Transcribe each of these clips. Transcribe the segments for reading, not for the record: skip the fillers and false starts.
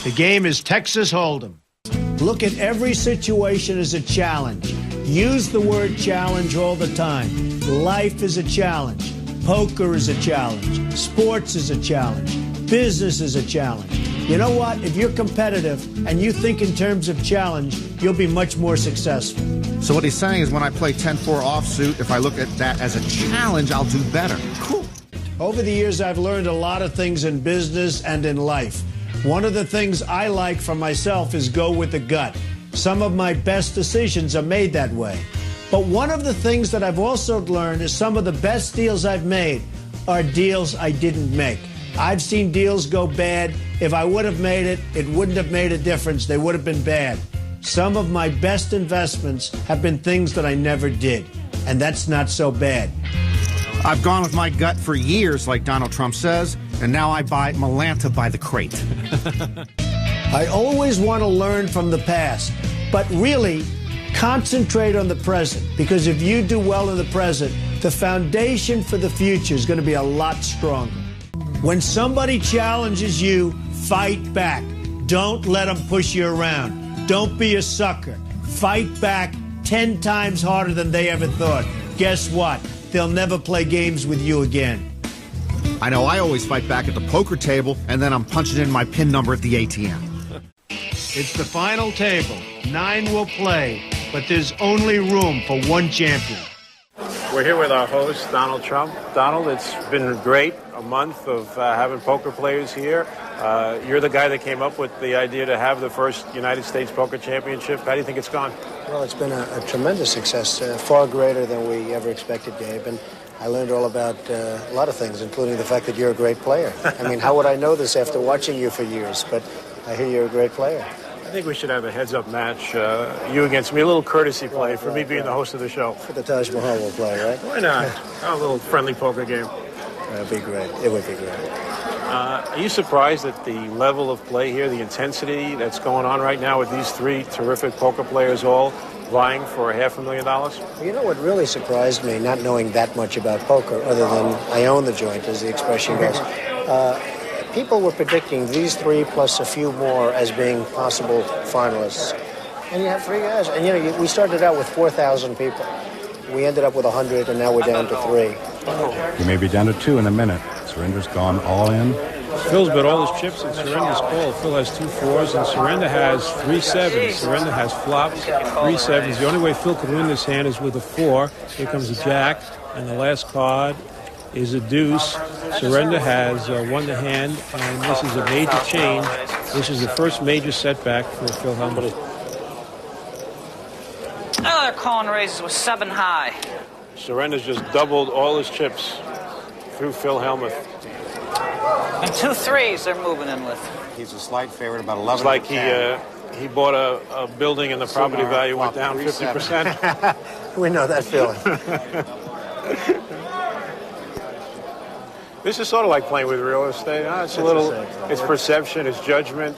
The game is Texas Hold'em. Look at every situation as a challenge. Use the word challenge all the time. Life is a challenge. Poker is a challenge. Sports is a challenge. Business is a challenge. You know what? If you're competitive and you think in terms of challenge, you'll be much more successful. So what he's saying is when I play 10-4 offsuit, if I look at that as a challenge, I'll do better. Cool. Over the years, I've learned a lot of things in business and in life. One of the things I like for myself is go with the gut. Some of my best decisions are made that way. But one of the things that I've also learned is some of the best deals I've made are deals I didn't make. I've seen deals go bad. If I would have made it, it wouldn't have made a difference. They would have been bad. Some of my best investments have been things that I never did. And that's not so bad. I've gone with my gut for years, like Donald Trump says, and now I buy Malanta by the crate. I always want to learn from the past, but really concentrate on the present, because if you do well in the present, the foundation for the future is going to be a lot stronger. When somebody challenges you, fight back. Don't let them push you around. Don't be a sucker. Fight back 10 times harder than they ever thought. Guess what? They'll never play games with you again. I know I always fight back at the poker table, and then I'm punching in my PIN number at the ATM. It's the final table. 9 will play, but there's only room for one champion. We're here with our host, Donald Trump. Donald, it's been great, a month of having poker players here. You're the guy that came up with the idea to have the first United States Poker Championship. How do you think it's gone? Well, it's been a tremendous success, far greater than we ever expected, Gabe. And I learned all about a lot of things, including the fact that you're a great player. I mean, how would I know this after watching you for years? But I hear you're a great player. I think we should have a heads-up match, you against me, a little courtesy play for me being the host of the show. For the Taj Mahal we'll play, right? Why not? A little friendly poker game. That'd be great. It would be great. Are you surprised at the level of play here, the intensity that's going on right now with these 3 terrific poker players all vying for $500,000? Well, you know what really surprised me, not knowing that much about poker, other than I own the joint, as the expression goes, people were predicting these 3 plus a few more as being possible finalists. And you have 3 guys. And, you know, we started out with 4,000 people. We ended up with 100, and now we're down to 3. You may be down to 2 in a minute. Surrender's gone all in. Phil's bet all his chips and Surrender's called. Phil has 2 4s and Surrender has 3 7s. Surrender has flops, 3 7s. The only way Phil could win this hand is with a 4. Here comes a jack, and the last card is a deuce. Surrender has won the hand, and this is a major change. This is the first major setback for Phil Hellmuth. Oh, they're calling raises with 7 high. Surrender's just doubled all his chips through Phil Hellmuth. And 2 3s they're moving in with. He's a slight favorite, about 11. It's like he bought a building and the property value went down 50%. We know that feeling. This is sort of like playing with real estate. Huh? It's a little, it's perception, it's judgment,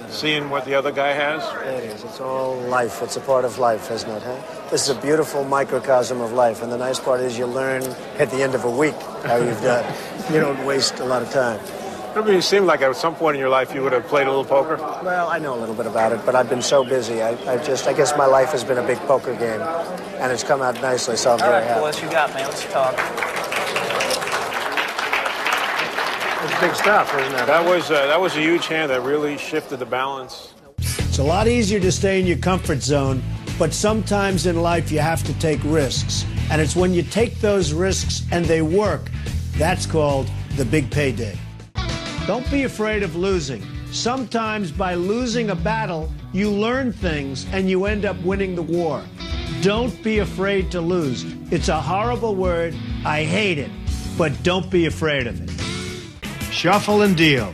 seeing what the other guy has. It is. It's all life. It's a part of life, isn't it, huh? This is a beautiful microcosm of life, and the nice part is you learn at the end of a week how you've done. You don't waste a lot of time. I mean, it seemed like at some point in your life you would have played a little poker. Well, I know a little bit about it, but I've been so busy. I guess my life has been a big poker game, and it's come out nicely, so I'm very happy. All right, boys, you got me. Let's talk. It's big stuff, isn't it? That was a huge hand that really shifted the balance. It's a lot easier to stay in your comfort zone, but sometimes in life you have to take risks. And it's when you take those risks and they work, that's called the big payday. Don't be afraid of losing. Sometimes by losing a battle, you learn things and you end up winning the war. Don't be afraid to lose. It's a horrible word. I hate it. But don't be afraid of it. Shuffle and deal.